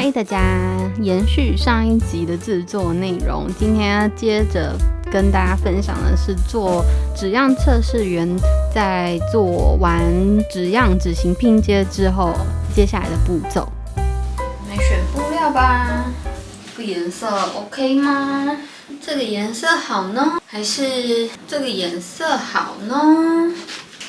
嗨，大家！延续上一集的制作内容，今天要接着跟大家分享的是做纸样测试员在做完纸样纸型拼接之后，接下来的步骤。来选布料吧，这个颜色 OK 吗？这个颜色好呢，还是这个颜色好呢？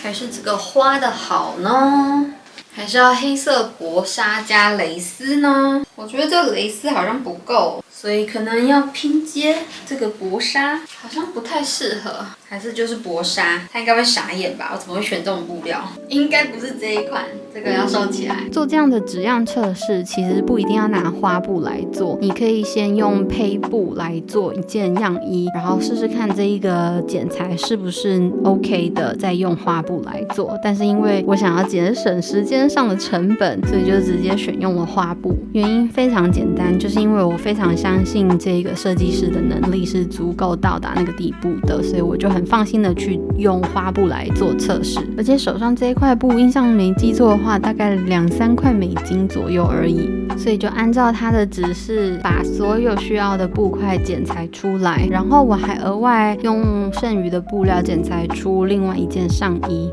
还是这个花的好呢？还是要黑色薄纱加蕾丝呢？我觉得这个蕾丝好像不够，所以可能要拼接这个薄纱，好像不太适合。还是就是薄纱，他应该会傻眼吧？我怎么会选这种布料？应该不是这一款，这个要收起来。做这样的纸样测试，其实不一定要拿花布来做，你可以先用胚布来做一件样衣，然后试试看这一个剪裁是不是 OK 的，再用花布来做。但是因为我想要节省时间上的成本，所以就直接选用了花布。原因非常简单，就是因为我非常相信这个设计师的能力是足够到达那个地步的，所以我就很放心的去用花布来做测试。而且手上这一块布，印象没记错的话，大概2-3块美金左右而已，所以就按照他的指示，把所有需要的布块剪裁出来，然后我还额外用剩余的布料剪裁出另外一件上衣。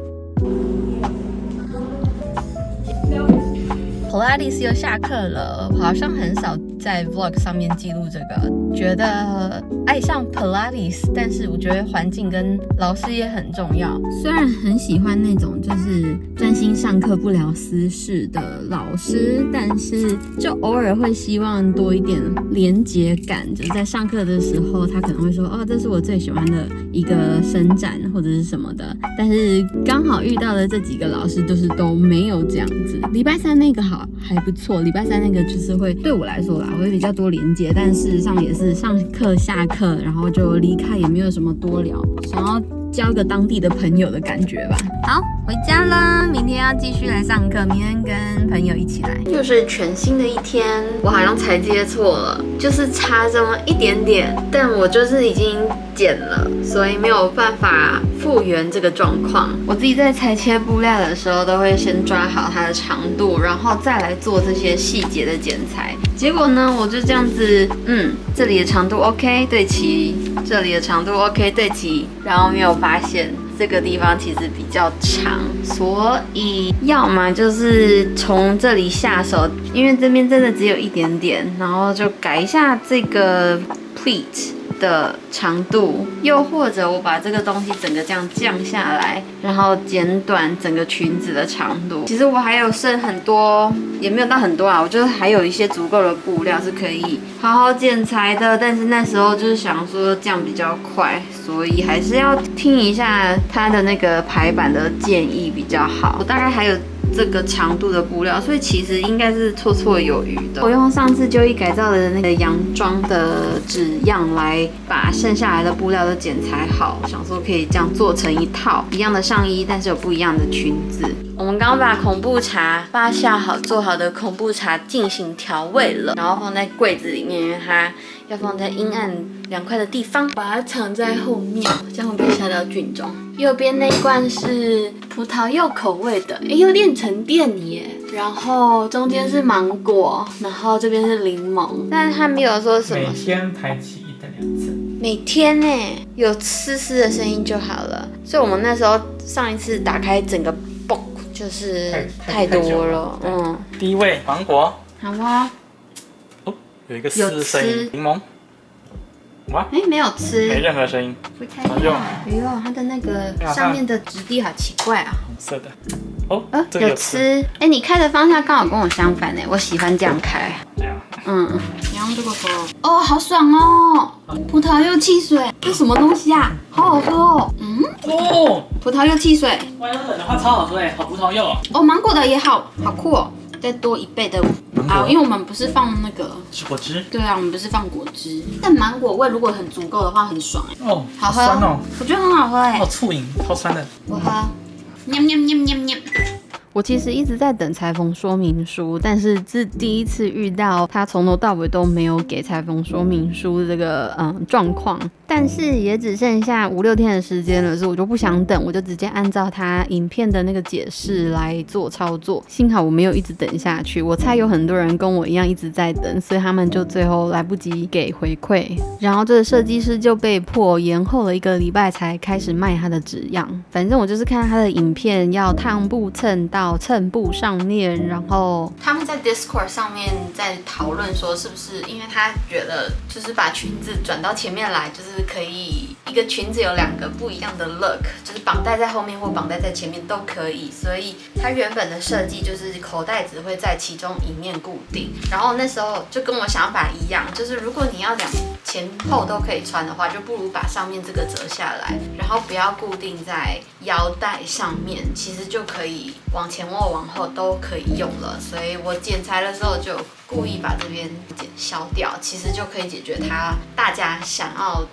Pilates 又下课了，我好像很少在 vlog 上面记录这个，觉得爱上 Pilates， 但是我觉得环境跟老师也很重要。虽然很喜欢那种就是专心上课不聊私事的老师，但是就偶尔会希望多一点连结感，就是在上课的时候，他可能会说哦，这是我最喜欢的一个伸展或者是什么的，但是刚好遇到的这几个老师就是都没有这样子。礼拜三那个还不错，礼拜三那个就是会对我来说啦，我会比较多连接，但事实上也是上课下课，然后就离开，也没有什么多聊，想要交个当地的朋友的感觉吧。好，回家了，明天要继续来上课，明天跟朋友一起来，又是全新的一天。我好像裁接错了，就是差这么一点点，但我就是已经剪了，所以没有办法复原这个状况。我自己在裁切布料的时候，都会先抓好它的长度，然后再来做这些细节的剪裁。结果呢，我就这样子，这里的长度 OK 对齐，这里的长度 OK 对齐，然后没有发现这个地方其实比较长，所以要么就是从这里下手，因为这边真的只有一点点，然后就改一下这个 pleat 的长度，又或者我把这个东西整个这样降下来，然后剪短整个裙子的长度。其实我还有剩很多，也没有到很多啊，我就是还有一些足够的布料是可以好好剪裁的，但是那时候就是想说这样比较快，所以还是要听一下他的那个排版的建议比较好。我大概还有这个长度的布料，所以其实应该是绰绰有余的。我用上次就一改造的那个洋装的纸样来把剩下来的布料都剪裁好，想说可以这样做成一套一样的上衣，但是有不一样的裙子。我们刚刚把恐怖茶发下好做好的恐怖茶进行调味了，然后放在柜子里面，因为它要放在阴暗凉快的地方，把它藏在后面，这样会被吓到菌种。右边那一罐是葡萄柚口味的，有点沉淀耶。然后中间是芒果，然后这边是柠檬，但是它没有说什么。每天排起1到2次。每天呢，有嘶嘶的声音就好了。所以我们那时候上一次打开整个嘣，就是太多了。第一位芒果。好啊。哦，有一个嘶声音。柠檬。哇，没有吃，没任何声音。会开用。它的那个上面的质地好奇怪啊。红色的。哦，这个有吃。你开的方向刚好跟我相反我喜欢这样开。这样。你用这个喝。哦，好爽哦！葡萄柚汽水，这什么东西啊？好好喝哦。葡萄柚汽水。哇，要冷的话超好喝好葡萄柚哦。芒果的也好酷哦。再多1倍的因为我们不是放那个是果汁。对啊，我们不是放果汁，但芒果味如果很足够的话，很爽好喝酸哦，我觉得很好喝好醋饮，超酸的。我喝，喵。我其实一直在等裁缝说明书，但是是第一次遇到他从头到尾都没有给裁缝说明书这个状况，但是也只剩下5-6天的时间了，所以我就不想等，我就直接按照他影片的那个解释来做操作。幸好我没有一直等下去，我猜有很多人跟我一样一直在等，所以他们就最后来不及给回馈，然后这个设计师就被迫延后了1个礼拜才开始卖他的纸样。反正我就是看他的影片，要烫布蹭到衬布上面，然后他们在 Discord 上面在讨论说，是不是因为他觉得就是把裙子转到前面来，就是可以一个裙子有2个不一样的 look， 就是绑带在后面或绑带在前面都可以，所以他原本的设计就是口袋只会在其中一面固定。然后那时候就跟我想法一样，就是如果你要前后都可以穿的话，就不如把上面这个折下来，然后不要固定在腰带上面，其实就可以往前或往后都可以用了。所以我剪裁的时候就故意把这边削掉，其实就可以解决大家想要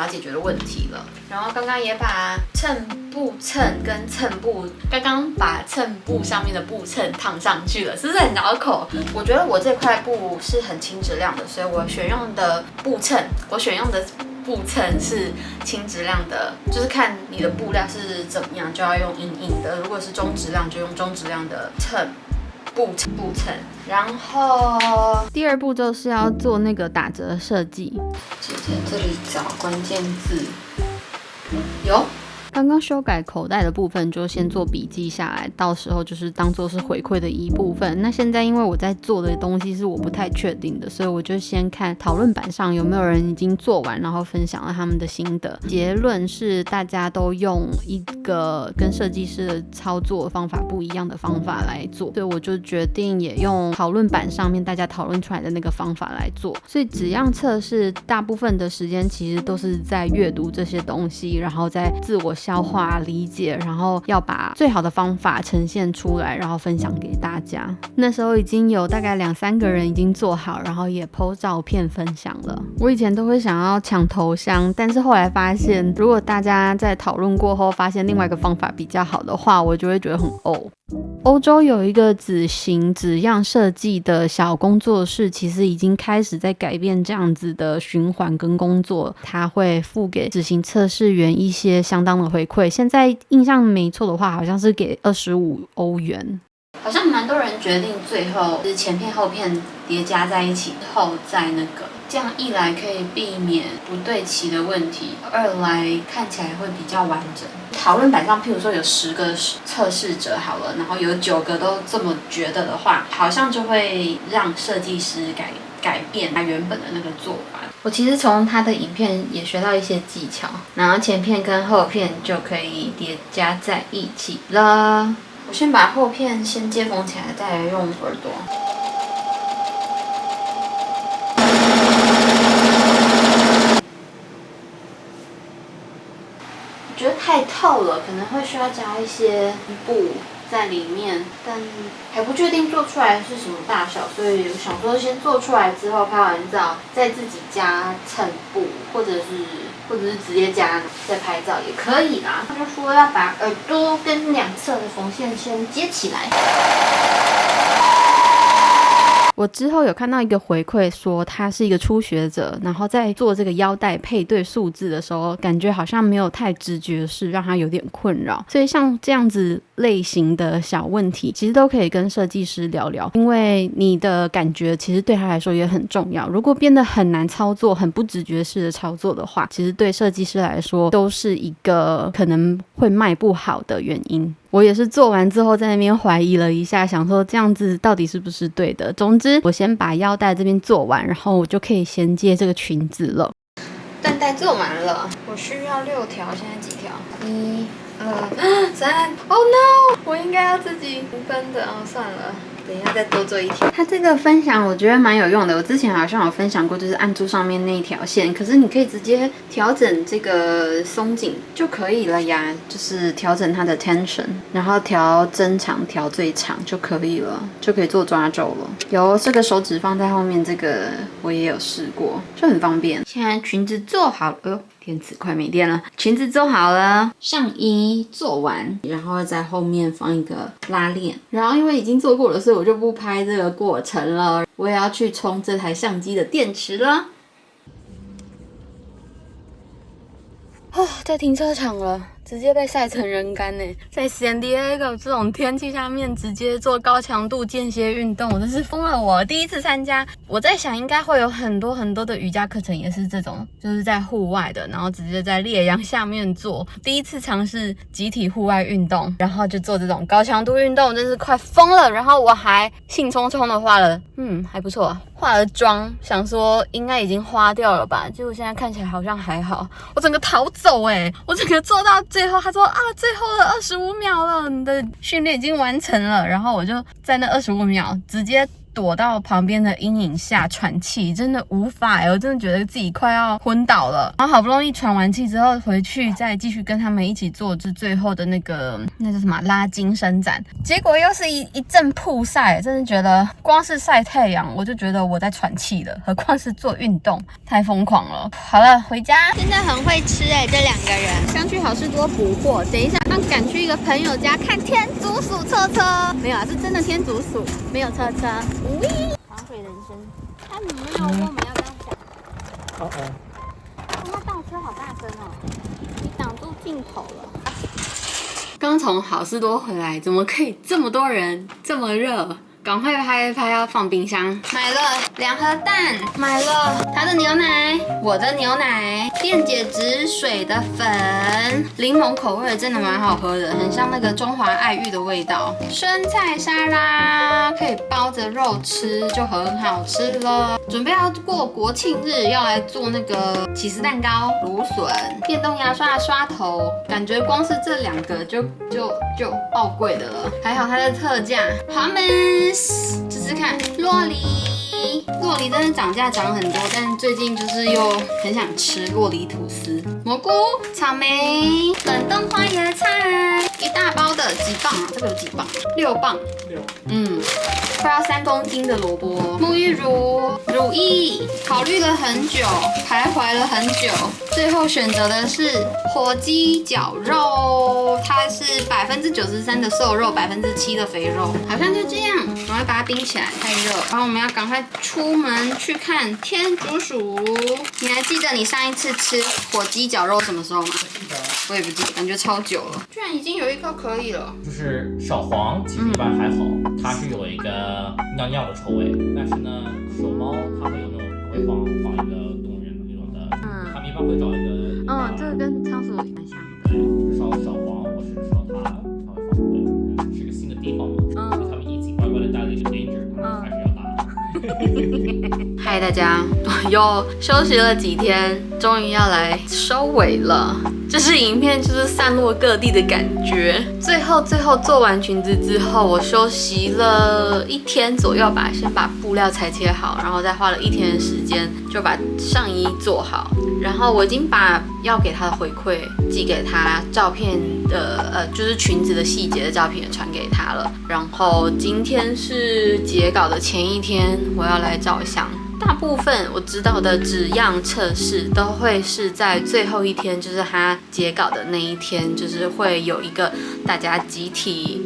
解决的问题了。然后刚刚也把衬布蹭跟衬布，刚刚把衬布上面的布衬烫上去了，是不是很绕口？我觉得我这块布是很轻质量的，所以我选用的布衬是轻质量的，就是看你的布料是怎么样，就要用硬的。如果是中质量，就用中质量的布衬。然后第2步就是要做那个打折设计，就在这里找关键字，有。刚刚修改口袋的部分就先做笔记下来，到时候就是当做是回馈的一部分。那现在因为我在做的东西是我不太确定的，所以我就先看讨论板上有没有人已经做完，然后分享了他们的心得。结论是大家都用一个跟设计师的操作方法不一样的方法来做，所以我就决定也用讨论板上面大家讨论出来的那个方法来做。所以纸样测试大部分的时间其实都是在阅读这些东西，然后在自我消化理解，然后要把最好的方法呈现出来，然后分享给大家。那时候已经有大概2-3个人已经做好，然后也 po 照片分享了。我以前都会想要抢头香，但是后来发现如果大家在讨论过后发现另外一个方法比较好的话，我就会觉得很欧洲有一个纸型纸样设计的小工作室，其实已经开始在改变这样子的循环跟工作，他会付给纸型测试员一些相当的回馈。现在印象没错的话，好像是给25欧元。好像蛮多人决定最后是前片后片叠加在一起后再这样一来可以避免不对齐的问题，二来看起来会比较完整。讨论板上譬如说有10个测试者好了，然后有9个都这么觉得的话，好像就会让设计师改变他原本的那个做法。我其实从他的影片也学到一些技巧，然后前片跟后片就可以叠加在一起了。我先把后片先接缝起来，再来用耳朵。我觉得太透了，可能会需要加一些布在里面，但还不确定做出来是什么大小，所以我想说先做出来之后拍完照，再自己加衬布，或者是直接加再拍照也可以啦。他就说要把耳朵跟2侧的缝线先接起来。我之后有看到一个回馈说他是一个初学者，然后在做这个腰带配对数字的时候，感觉好像没有太直觉式，让他有点困扰。所以像这样子类型的小问题，其实都可以跟设计师聊聊，因为你的感觉其实对他来说也很重要。如果变得很难操作、很不直觉式的操作的话，其实对设计师来说都是一个可能会卖不好的原因。我也是做完之后在那边怀疑了一下，想说这样子到底是不是对的。总之我先把腰带这边做完，然后我就可以衔接这个裙子了。缎带做完了，我需要6条，现在几条？1、2、3。Oh no！ 我应该要自己分的哦，算了。等一下再多做1条。它这个分享我觉得蛮有用的，我之前好像有分享过，就是按住上面那一条线，可是你可以直接调整这个松紧就可以了呀，就是调整它的 tension， 然后调增长调最长就可以了，就可以做抓皱了。有这个手指放在后面，这个我也有试过，就很方便。现在裙子做好了，电池快没电了，裙子做好了，上衣做完，然后在后面放一个拉链，然后因为已经做过了，所以我就不拍这个过程了。我也要去充这台相机的电池了。在停车场了，直接被晒成人干呢！在 San Diego 这种天气下面，直接做高强度间歇运动，我真是疯了！我第一次参加，我在想应该会有很多的瑜伽课程，也是这种，就是在户外的，然后直接在烈阳下面做。第一次尝试集体户外运动，然后就做这种高强度运动，真是快疯了！然后我还兴冲冲的化了，还不错，化了妆，想说应该已经花掉了吧，结果现在看起来好像还好。我整个逃走我整个做到最后，他说最后的25秒了，你的训练已经完成了，然后我就在那25秒直接躲到旁边的阴影下喘气，真的无法我真的觉得自己快要昏倒了。然后好不容易喘完气之后回去再继续跟他们一起做最后的那叫什么拉筋伸展，结果又是一阵曝晒，真的觉得光是晒太阳我就觉得我在喘气了，何况是做运动，太疯狂了。好了，回家。真的很会吃这2个人。刚去好事多补货，等一下刚赶去一个朋友家看天竺鼠车车，没有是真的天竺鼠，没有车车。糖水人生，他没有问我们要不要讲。他倒车好大声你挡住镜头了。刚从好事多回来，怎么可以这么多人，这么热？赶快拍一拍，要放冰箱。买了2盒蛋，买了他的牛奶，我的牛奶，电解质水的粉，柠檬口味真的蛮好喝的，很像那个中华爱玉的味道。生菜沙拉可以包着肉吃，就很好吃了。准备要过国庆日，要来做那个起司蛋糕、芦笋、电动牙刷的刷头，感觉光是这2个就爆贵的了。还好它的特价，好们。试试看酪梨真的涨价涨很多，但最近就是又很想吃酪梨吐司。蘑菇、草莓、冷冻花椰菜，一大包的几磅啊？这个有几磅？6磅。快要3公斤的萝卜，沐浴乳、乳液，考虑了很久，徘徊了很久，最后选择的是火鸡绞肉，它是93%的瘦肉，7%的肥肉，好像就这样。赶快把它冰起来，太热。然后我们要赶快出门去看天竺鼠。你还记得你上一次吃火鸡绞肉什么时候吗？我也不记得，感觉超久了。居然已经有一颗可以了。就是小黄，其实一般还好，它是有一个尿尿的臭味，但是呢，手猫它会有那种会放一个动物园的那种的，它们一般会找一个。这个跟仓鼠蛮像。对，至少小黄，我是说它会放，对，是个新的地方嘛，他们一起乖乖的带了一个 danger， 他们还是要打。嗨，大家，又休息了几天，终于要来收尾了。就是影片就是散落各地的感觉。最后做完裙子之后，我休息了1天左右吧，先把布料裁切好，然后再花了1天的时间就把上衣做好。然后我已经把要给他的回馈寄给他，照片的就是裙子的细节的照片也传给他了。然后今天是截稿的前一天，我要来照相。大部分我知道的纸样测试都会是在最后一天，就是他截稿的那一天，就是会有一个大家集体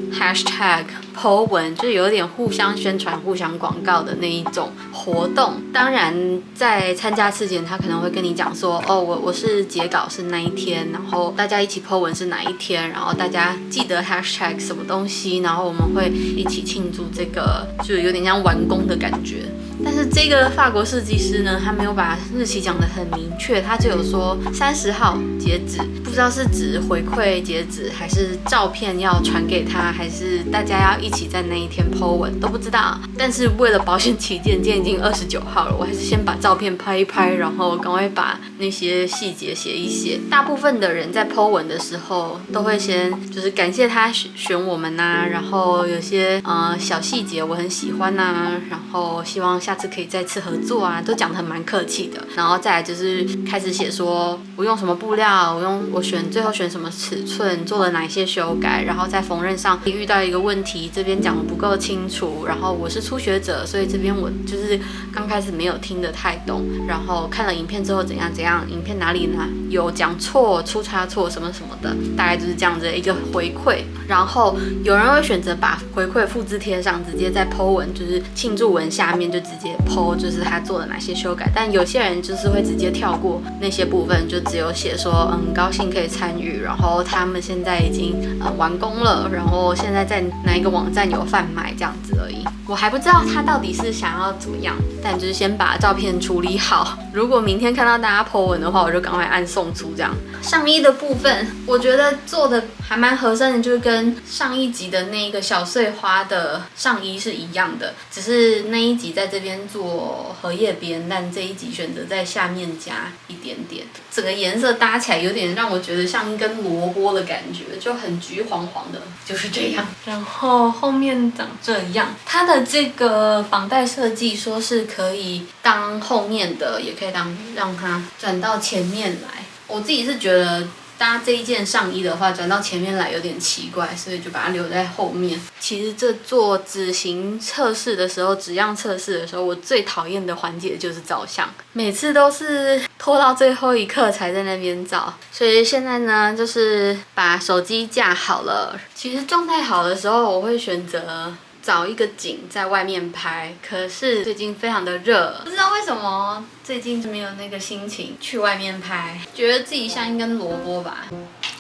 #po 文，就是有点互相宣传、互相广告的那一种活动。当然，在参加之前，他可能会跟你讲说，我是截稿是那一天，然后大家一起 po 文是哪一天，然后大家记得 # 什么东西，然后我们会一起庆祝这个，就有点像完工的感觉。但是这个法国设计师呢，他没有把日期讲得很明确，他就有说30号截止，不知道是指回馈截止，还是照片要传给他，还是大家要一起在那一天 po 文，都不知道。但是为了保险起见，今天已经29号了，我还是先把照片拍一拍，然后赶快把那些细节写一写。大部分的人在 po 文的时候，都会先就是感谢他选我们啊，然后有些小细节我很喜欢啊，然后希望下次可以再次合作啊，都讲得蛮客气的。然后再来就是开始写说我用什么布料，我最后选什么尺寸，做了哪些修改，然后在缝纫上遇到一个问题，这边讲得不够清楚，然后我是初学者，所以这边我就是刚开始没有听得太懂，然后看了影片之后怎样，影片哪里呢有讲错、出差错什么什么的，大概就是这样子的一个回馈。然后有人会选择把回馈复制贴上，直接在 po 文就是庆祝文下面就直接接 po 就是他做了哪些修改，但有些人就是会直接跳过那些部分，就只有写说很高兴可以参与，然后他们现在已经完工了，然后现在在哪一个网站有贩卖这样子而已。我还不知道他到底是想要怎么样，但就是先把照片处理好。如果明天看到大家 po 文的话，我就赶快按送出这样。上衣的部分，我觉得做的还蛮合身的，就是跟上一集的那个小碎花的上衣是一样的，只是那一集在这边做荷叶边，但这一集选择在下面加一点点，整个颜色搭起来有点让我觉得像一根萝卜的感觉，就很橘黄黄的，就是这样。然后后面长这样，它的这个绑带设计说是可以当后面的，也可以让它转到前面来。我自己是觉得搭这一件上衣的话，转到前面来有点奇怪，所以就把它留在后面。其实这做纸型测试的时候，纸样测试的时候，我最讨厌的环节就是照相，每次都是拖到最后一刻才在那边照。所以现在呢，就是把手机架好了。其实状态好的时候，我会选择找一个景在外面拍，可是最近非常的热，不知道为什么最近没有那个心情去外面拍，觉得自己像一根萝卜吧。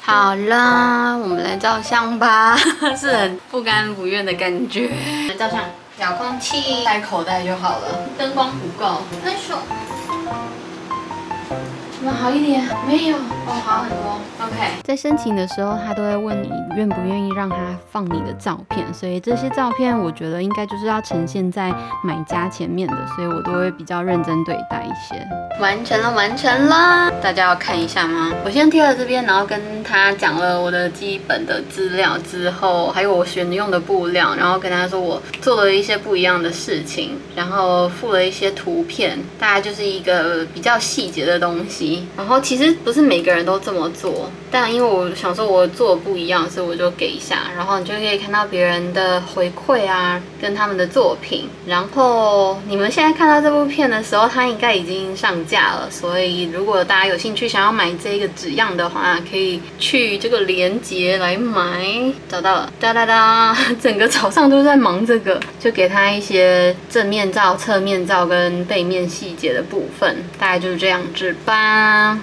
好啦，我们来照相吧，是很不甘不愿的感觉。来照相，遥控器塞口袋就好了，灯光不够，那手。有没有好一点？没有哦，好很多。OK， 在申请的时候，他都会问你愿不愿意让他放你的照片，所以这些照片我觉得应该就是要呈现在买家前面的，所以我都会比较认真对待一些。完成了，完成了！大家要看一下吗？我先贴了这边，然后跟他讲了我的基本的资料之后，还有我选用的布料，然后跟他说我做了一些不一样的事情，然后附了一些图片，大概就是一个比较细节的东西。然后其实不是每个人都这么做，但因为我想说我做的不一样，所以我就给一下，然后你就可以看到别人的回馈啊，跟他们的作品。然后你们现在看到这部片的时候，它应该已经上架了，所以如果大家有兴趣想要买这个纸样的话，可以去这个链接来买。找到了，哒哒哒！整个早上都在忙这个，就给他一些正面照、侧面照跟背面细节的部分，大概就是这样子吧。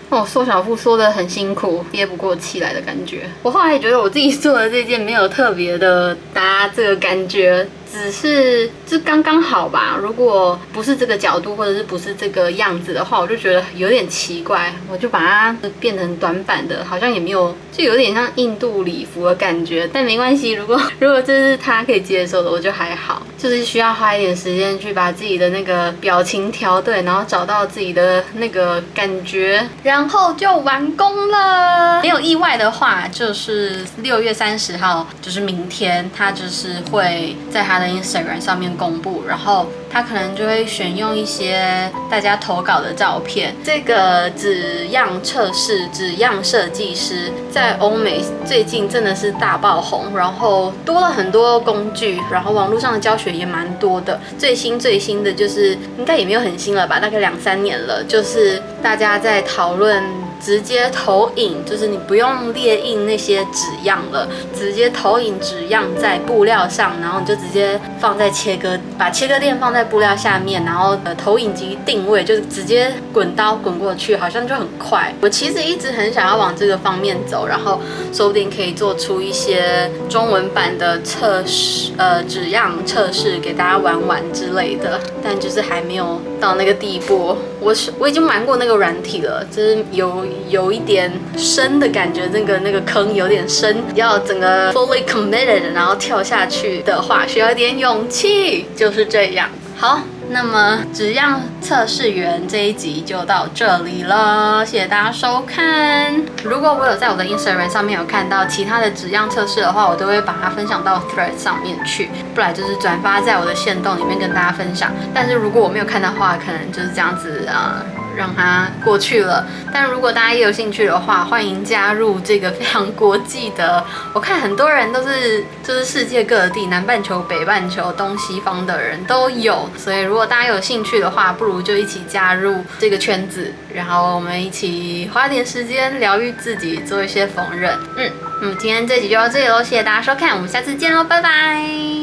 哦，缩小腹缩得很辛苦，憋不过气来的感觉。我后来也觉得我自己做的这件没有特别的搭这个感觉，只是就刚刚好吧。如果不是这个角度或者是不是这个样子的话，我就觉得有点奇怪，我就把它变成短版的，好像也没有，就有点像印度礼服的感觉。但没关系，如果这是他可以接受的，我就还好。就是需要花一点时间去把自己的那个表情调对，然后找到自己的那个感觉，然后就完工了。没有意外的话，就是6月30号，就是明天，他就是会在他的 Instagram 上面公布，然后他可能就会选用一些大家投稿的照片。这个纸样测试、纸样设计师在欧美最近真的是大爆红，然后多了很多工具，然后网络上的教学也蛮多的。最新的就是应该也没有很新了吧，大概2-3年了，就是大家在讨论直接投影，就是你不用列印那些纸样了，直接投影纸样在布料上，然后你就直接放在把切割垫放在布料下面，然后投影机定位，就直接滚刀滚过去，好像就很快。我其实一直很想要往这个方面走，然后说不定可以做出一些中文版的测试，纸样测试给大家玩玩之类的，但就是还没有到那个地步。我已经玩过那个软体了，就是有一点深的感觉，那个坑有点深，要整个 fully committed 然后跳下去的话，需要一点勇气，就是这样。好，那么纸样测试员这一集就到这里了，谢谢大家收看。如果我有在我的 Instagram 上面有看到其他的纸样测试的话，我都会把它分享到 Thread 上面去，不然就是转发在我的限动里面跟大家分享。但是如果我没有看到的话，可能就是这样子让它过去了。但如果大家也有兴趣的话，欢迎加入这个非常国际的，我看很多人都是就是世界各地，南半球、北半球、东西方的人都有，所以如果大家有兴趣的话，不如就一起加入这个圈子，然后我们一起花点时间疗愈自己，做一些缝纫。那么今天这集就到这里喽，谢谢大家收看，我们下次见喽，拜拜。